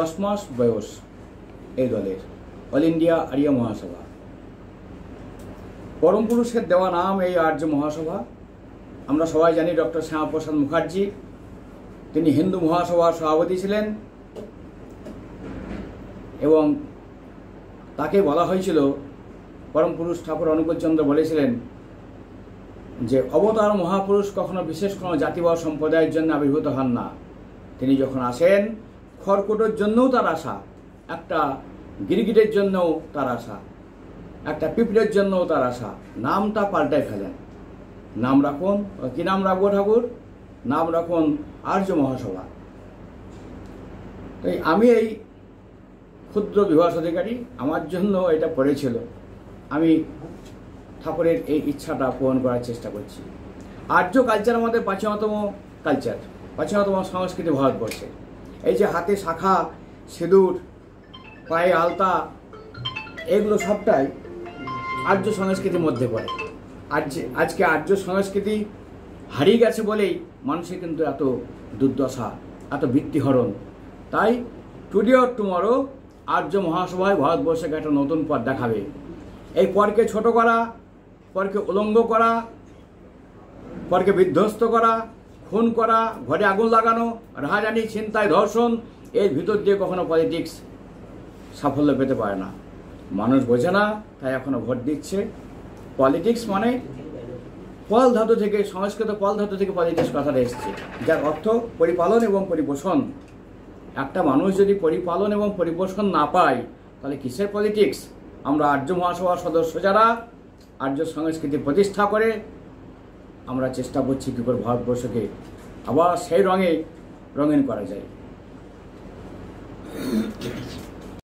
10 মাস বয়স এই দলের, অল ইন্ডিয়া আর্য মহাসভা। পরম পুরুষের দেওয়া নাম এই আর্য মহাসভা। আমরা সবাই জানি ডক্টর শ্যামাপ্রসাদ মুখার্জি, তিনি হিন্দু মহাসভার সভাপতি ছিলেন এবং তাকে বলা হয়েছিল, পরম পুরুষ ঠাকুর অনুকূলচন্দ্র বলেছিলেন যে অবতার মহাপুরুষ কখনো বিশেষ কোনো জাতি বা সম্প্রদায়ের জন্য আবির্ভূত হন না। তিনি যখন আসেন, খড়কুটোর জন্যও তার আশা, একটা গিরগিটের জন্যও তার আশা, একটা পিঁপড়ের জন্যও তার আশা। নামটা পাল্টায় ফেলেন, নাম রাখুন, কি নাম রাখবো ঠাকুর? নাম রাখুন আর্য মহাসভা। তাই আমি এই ক্ষুদ্র বিভাস অধিকারী, আমার জন্য এটা পড়েছিল। আমি ঠাকুরের এই ইচ্ছাটা পূরণ করার চেষ্টা করছি। আর্য কালচার আমাদের ৫তম কালচার, ৫তম সংস্কৃতি ভারতবর্ষে। এই যে হাতে শাখা, সিঁদুর, পায়ে আলতা, এগুলো সবটাই আর্য সংস্কৃতির মধ্যে পড়ে। আজকে আর্য সংস্কৃতি হারিয়ে গেছে বলেই মানুষের কিন্তু এত দুর্দশা, এত বৃত্তিহরণ। তাই টুডে অর টুমরো আর্য মহাসভায় ভারতবর্ষকে একটা নতুন পথ দেখাবে। এই পরকে ছোট করা, পরকে উলঙ্গ করা, পরকে বিধ্বস্ত করা, খুন করা, ঘরে আগুন লাগানো, রাহাজানি, ছিনতাই, ধর্ষণ, এর ভিতর দিয়ে কখনো পলিটিক্স সাফল্য পেতে পারে না। মানুষ বোঝে না, তাই এখনো ভোট দিচ্ছে। পলিটিক্স মানে পল ধাতু থেকে, সংস্কৃত পল ধাতু থেকে পলিটিক্স কথাটা এসছে, যার অর্থ পরিপালন এবং পরিপোষণ। একটা মানুষ যদি পরিপালন এবং পরিপোষণ না পায়, তাহলে কিসের পলিটিক্স? আমরা আর্য মহাসভার সদস্য যারা আর্য সংস্কৃতি প্রতিষ্ঠা করে আমরা চেষ্টা করছি কী করে ভারতবর্ষকে আবার সেই রঙে রঙিন করা যায়।